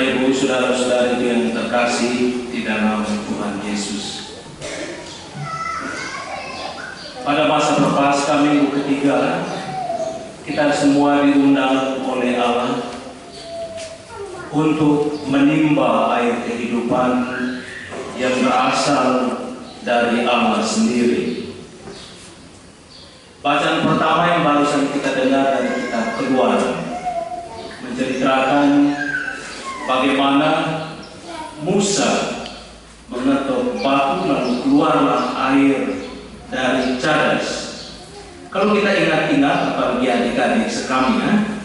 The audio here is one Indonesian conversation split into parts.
Bapak Ibu, saudara-saudari yang terkasih di dalam Tuhan Yesus. Pada masa Prapaskah minggu ketiga, kita semua diundang oleh Allah untuk menimba air kehidupan yang berasal dari Allah sendiri. Bacaan pertama yang barusan kita dengar dari kitab Keluaran menceritakan bagaimana Musa mengetuk batu lalu keluarlah air dari cadas. Kalau kita ingat-ingat, apalagi adik-adik sekalian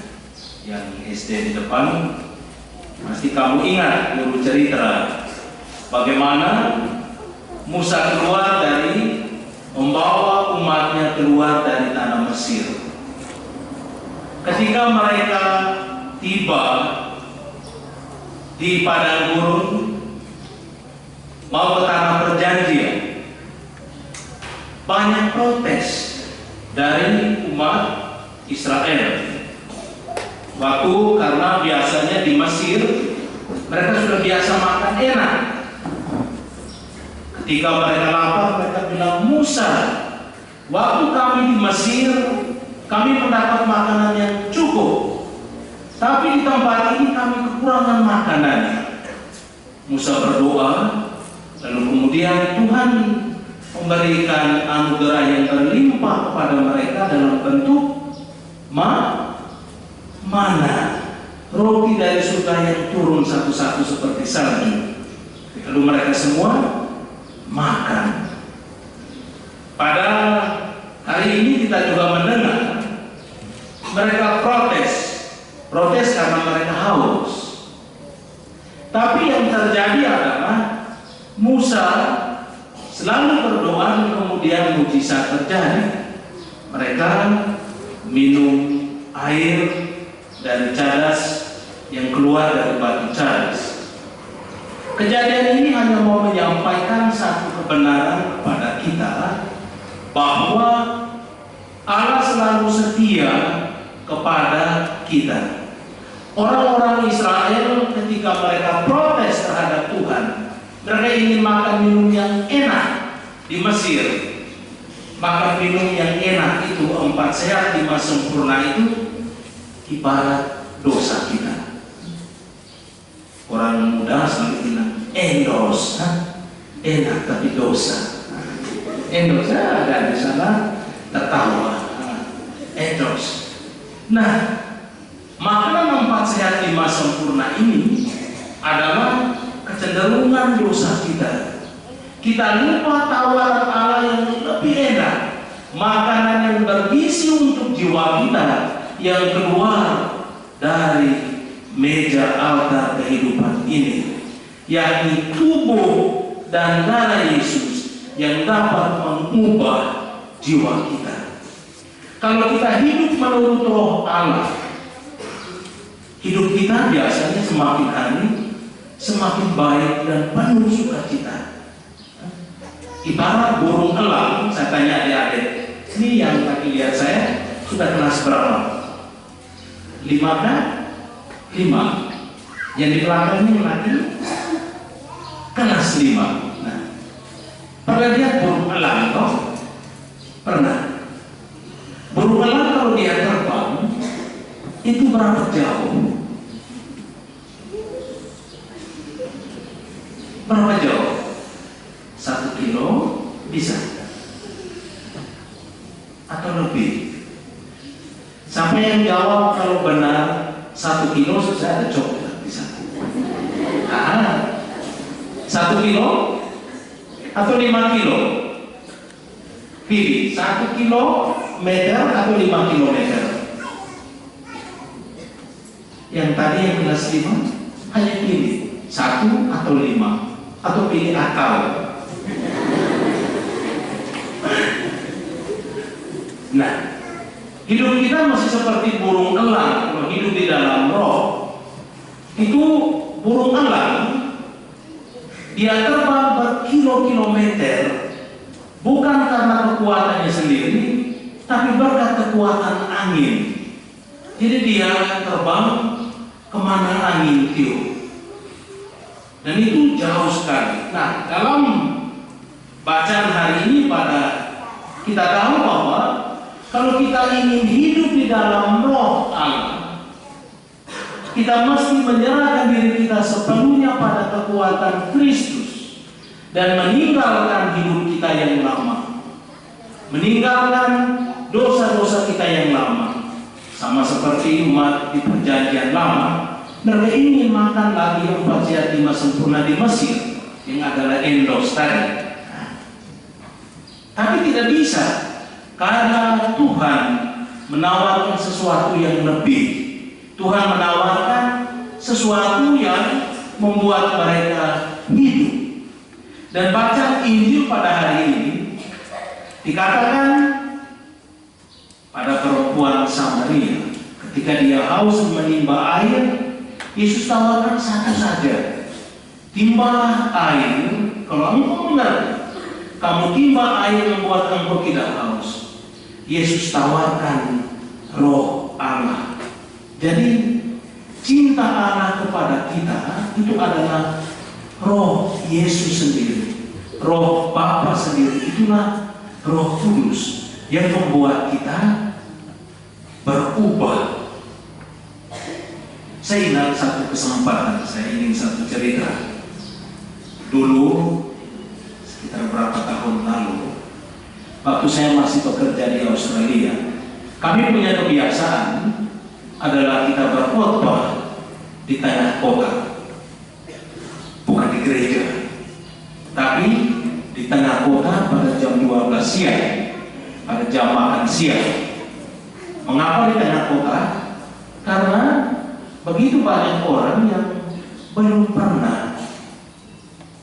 yang SD di depan, pasti kamu ingat guru cerita bagaimana Musa keluar dari membawa umatnya keluar dari tanah Mesir. Ketika mereka tiba di padang gurun mau ke tanah perjanjian, banyak protes dari umat Israel. Waktu karena biasanya di Mesir mereka sudah biasa makan enak. Ketika mereka lapar, mereka bilang, Musa, waktu kami di Mesir kami mendapat makanan yang cukup, tapi di tempat ini kami kekurangan makanan. Musa berdoa, lalu kemudian Tuhan memberikan anugerah yang berlimpah kepada mereka dalam bentuk mana, roti dari surga yang turun satu-satu seperti salju. Lalu mereka semua makan. Pada hari ini kita juga mendengar mereka protes karena mereka haus. Tapi yang terjadi adalah Musa selalu berdoa dan kemudian mujizat terjadi. Mereka minum air dari cadas yang keluar dari batu cadas. Kejadian ini hanya mau menyampaikan satu kebenaran kepada kita, bahwa Allah selalu setia kepada kita. Orang-orang Israel ketika mereka protes terhadap Tuhan, mereka ingin makan minum yang enak di Mesir. Makan minum yang enak itu, 4 sehat 5 sempurna itu ibarat dosa kita. Orang muda selalu bilang endos, enak tapi dosa. Endos ada di sana tertawa. Endos. Nah, makanan 4 sehat 5 sempurna ini adalah kecenderungan dosa kita. Kita lupa tawaran Allah yang lebih enak, makanan yang bergizi untuk jiwa kita yang keluar dari meja altar kehidupan ini, yakni tubuh dan darah Yesus yang dapat mengubah jiwa kita. Kalau kita hidup menurut roh Allah, hidup kita biasanya semakin hari semakin baik dan penuh sukacita. Ibarat burung elang. Saya tanya adik-adik, ini yang tadi lihat saya sudah kelas berapa? 5 kan? 5. Yang di belakangnya lagi kelas 5. Nah, pernah lihat burung elang toh? Pernah. Burung elang kalau dia terbang itu berapa jauh? Berapa jauh? 1 kilo bisa atau lebih? Siapa yang jawab kalau benar 1 kilo? Saya ada coklat bisa. 1 kilo atau 5 kilo? Pilih 1 kilometer atau 5 kilometer. Yang tadi yang kelas 5 hanya pilih 1 atau 5, atau pilih akal. Nah, hidup kita masih seperti burung elang. Kalau hidup di dalam roh, itu burung elang, dia terbang berkilo-kilometer, bukan karena kekuatannya sendiri, tapi berkat kekuatan angin. Jadi dia terbang kemana angin tiup. Dan itu jauh sekali. Nah, dalam bacaan hari ini kita tahu bahwa kalau kita ingin hidup di dalam roh Allah, kita mesti menyerahkan diri kita sepenuhnya pada kekuatan Kristus dan meninggalkan hidup kita yang lama, meninggalkan dosa-dosa kita yang lama. Sama seperti umat di perjanjian lama, mereka ingin makan lagi 4 sehat 5 sempurna di Mesir, yang adalah endos tadi. Tapi tidak bisa, karena Tuhan menawarkan sesuatu yang lebih. Tuhan menawarkan sesuatu yang membuat mereka hidup. Dan baca Injil pada hari ini dikatakan pada perempuan Samaria, ketika dia haus menimba air, Yesus tawarkan satu saja, timbalah air. Kalau engkau mengerti, kamu timba air membuat engkau tidak haus. Yesus tawarkan roh Allah. Jadi cinta Allah kepada kita itu adalah roh Yesus sendiri, roh Bapa sendiri. Itulah Roh Kudus yang membuat kita berubah. Saya ingat satu kesempatan, saya ingin satu cerita. Dulu sekitar berapa tahun lalu, waktu saya masih bekerja di Australia, kami punya kebiasaan adalah kita berkhotbah di tengah kota, bukan di gereja, tapi di tengah kota pada jam 12 siang, pada jam makan siang. Mengapa di tengah kota? Karena begitu banyak orang yang belum pernah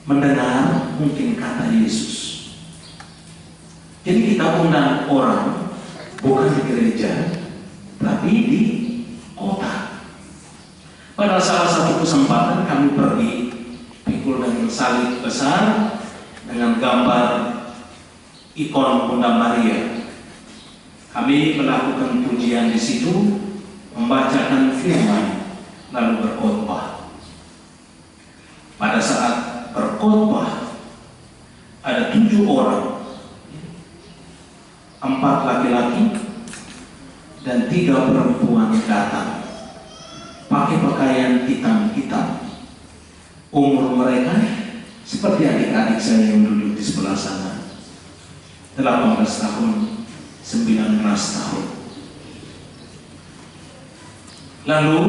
mendengar mungkin kata Yesus. Jadi kita undang orang bukan di gereja, tapi di kota. Pada salah satu kesempatan kami pergi pikul dengan salib besar dengan gambar ikon Bunda Maria. Kami melakukan pujian di situ, membacakan firman, lalu berkhotbah. Pada saat berkhotbah, ada 7 orang, 4 laki-laki dan 3 perempuan datang, pakai pakaian hitam-hitam. Umur mereka seperti adik-adik saya yang duduk di sebelah sana, 18 tahun, 19 tahun. Lalu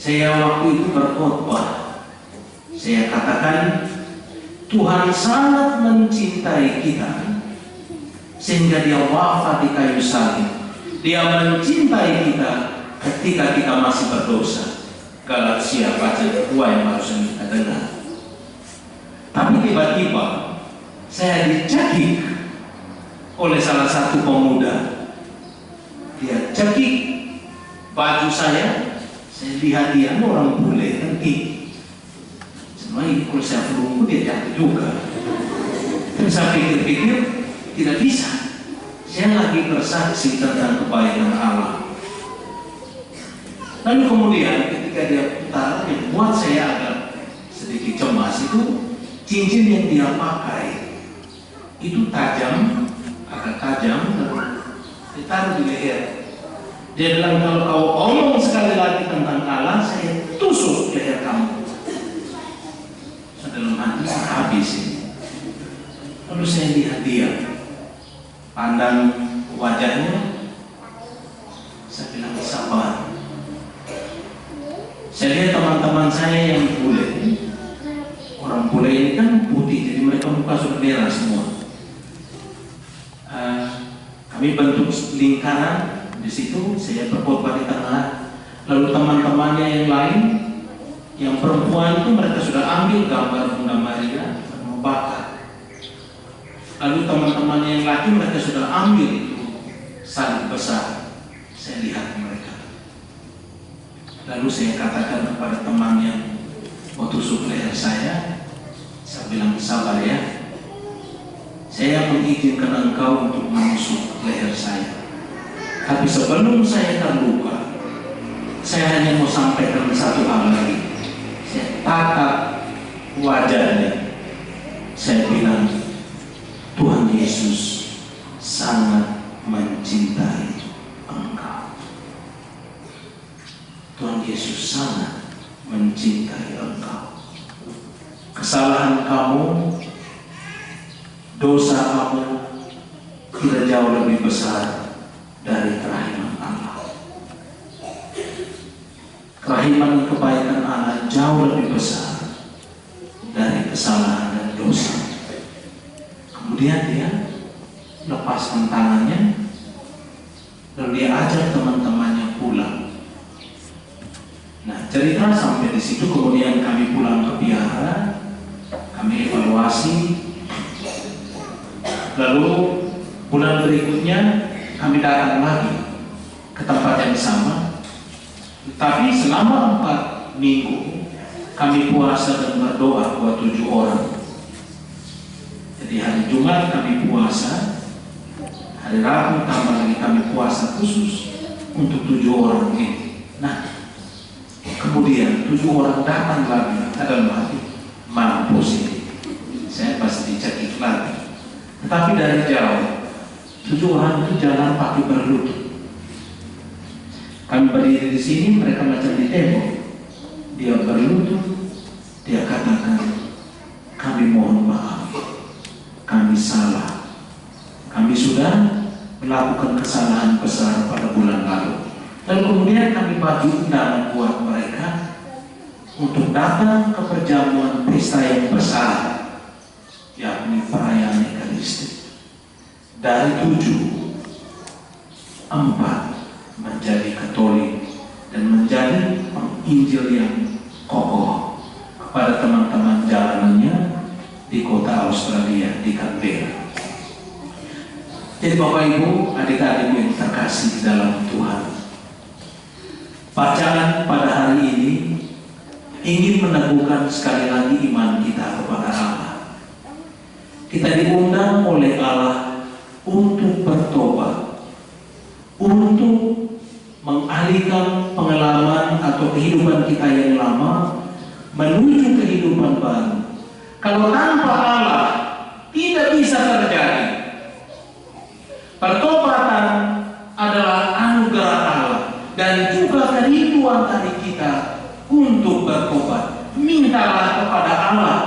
saya waktu itu berkhotbah, saya katakan Tuhan sangat mencintai kita sehingga dia wafat di kayu salib. Dia mencintai kita ketika kita masih berdosa. Galatia baca kedua yang barusan kita dengar. Tapi tiba-tiba saya dicekik oleh salah satu pemuda. Dia cekik baju saya lihat dia orang bule kan tinggi. Sebenarnya kalau saya pelungku dia jatuh juga. Terus saya pikir-pikir tidak bisa. Saya lagi bersaksi tentang kebaikan Allah. Lalu kemudian ketika dia putar, yang buat saya agak sedikit cemas itu cincin yang dia pakai itu tajam, agak tajam, dan ditaruh di leher. Dia bilang kalau kau omong sekali lagi tentang Allah, saya tusuk leher kamu. Dalam hati saya habis ini. Lalu saya lihat dia, pandang wajahnya, saya bilang sabar. Saya lihat teman-teman saya yang bule, orang bule ini kan putih, jadi mereka muka sudah merah semua. Kami bentuk lingkaran di situ, saya berkhotbah di tengah. Lalu teman-temannya yang lain, yang perempuan itu mereka sudah ambil gambar Bunda Maria dan membakar. Lalu teman-temannya yang laki mereka sudah ambil itu salib besar. Saya lihat mereka. Lalu saya katakan kepada teman yang mau tusuk leher saya bilang sabar ya. Saya mengizinkan engkau untuk menusuk leher saya. Tapi sebelum saya terluka, saya hanya mau sampaikan satu hal lagi. Saya tatap wajahnya, saya bilang, Tuhan Yesus sangat mencintai engkau. Tuhan Yesus sangat mencintai engkau. Kesalahan kamu, dosa kamu tidak jauh lebih besar dari kerahiman Allah. Kerahiman kebaikan Allah jauh lebih besar dari kesalahan dan dosa. Kemudian dia lepaskan tangannya, lalu dia ajak teman-temannya pulang. Nah, cerita sampai di situ. Kemudian kami pulang ke biara, kami evaluasi. Lalu bulan berikutnya kami datang lagi ke tempat yang sama. Tapi selama 4 minggu kami puasa dan berdoa buat 7 orang. Jadi hari Jumat kami puasa, hari Rabu tambah lagi kami puasa khusus untuk 7 orang ini. Nah, kemudian 7 orang datang lagi, ada lagi mana positif. Saya pasti dicekik lagi. Tetapi dari jauh 7 orang itu jalan pakai berlutut. Kami berdiri di sini, mereka macam di tembok. Dia berlutut, dia katakan, kami mohon maaf, kami salah. Kami sudah melakukan kesalahan besar pada bulan lalu. Dan kemudian kami bagi undangan buat mereka untuk datang ke perjamuan pesta yang besar, yakni perayaan Ekaristi. Dari 7, 4 menjadi Katolik dan menjadi penginjil yang kokoh kepada teman-teman jalanannya di kota Australia, di Canberra. Jadi Bapak Ibu, adik-adik yang terkasih di dalam Tuhan, bacaan pada hari ini ingin meneguhkan sekali lagi iman kita kepada Allah. Kita diundang oleh Allah untuk bertobat, untuk mengalihkan pengalaman atau kehidupan kita yang lama menuju kehidupan baru. Kalau tanpa Allah tidak bisa terjadi. Pertobatan adalah anugerah Allah dan juga kerinduan dari kita untuk bertobat. Mintalah kepada Allah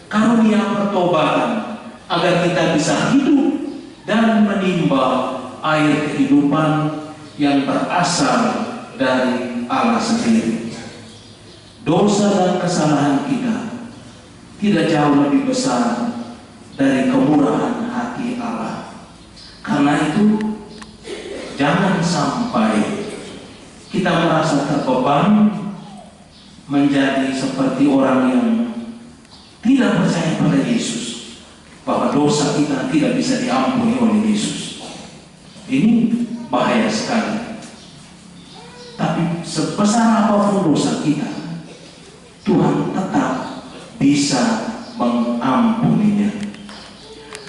karunia pertobatan agar kita bisa hidup dan menimba air kehidupan yang berasal dari Allah sendiri. Dosa dan kesalahan kita tidak jauh lebih besar dari kemurahan hati Allah. Karena itu jangan sampai kita merasa terbeban menjadi seperti orang yang tidak percaya pada Yesus, bahwa dosa kita tidak bisa diampuni oleh Yesus. Ini bahaya sekali. Tapi sebesar apapun dosa kita, Tuhan tetap bisa mengampuninya.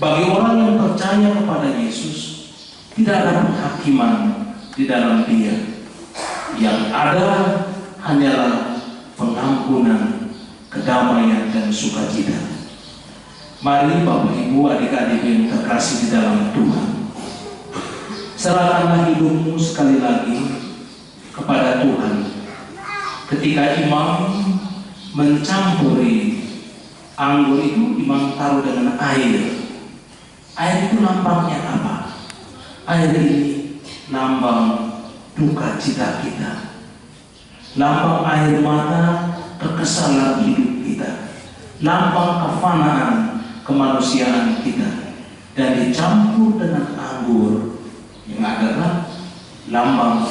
Bagi orang yang percaya kepada Yesus, tidak ada penghakiman di dalam dia. Yang ada hanyalah pengampunan, kedamaian, dan sukacita. Mari Bapak Ibu, adik-adik yang terkasih di dalam Tuhan, serahkanlah hidupmu sekali lagi kepada Tuhan. Ketika imam mencampuri anggur itu, imam taruh dengan air. Air itu lambangnya apa? Air ini lambang duka cita kita, lambang air mata kekesalan hidup kita, lambang kefanaan kemanusiaan kita, dan dicampur dengan anggur yang adalah lambang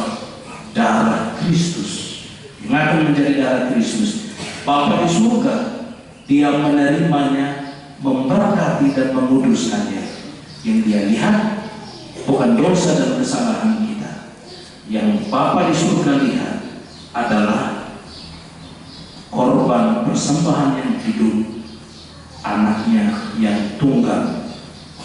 darah Kristus yang akan menjadi darah Kristus. Bapa di surga, Dia menerimanya, memberkati dan menguduskannya. Yang Dia lihat bukan dosa dan kesalahan kita. Yang Bapa di surga lihat adalah korban persembahan yang hidup, anaknya yang tunggal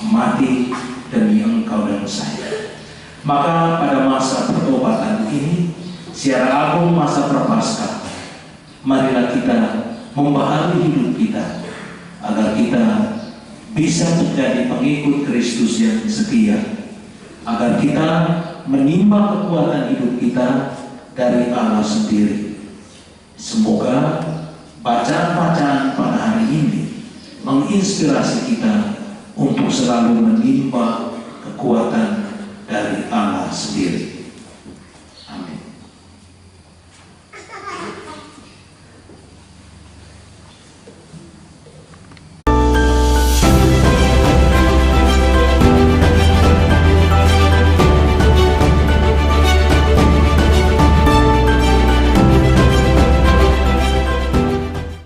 mati demi engkau dan saya. Maka pada masa pertobatan ini, secara agung masa Prapaskah, marilah kita membaharui hidup kita agar kita bisa menjadi pengikut Kristus yang setia, agar kita menimba kekuatan hidup kita dari Allah sendiri. Semoga bacaan-bacaan pada hari ini menginspirasi kita untuk selalu menimba kekuatan dari Allah sendiri.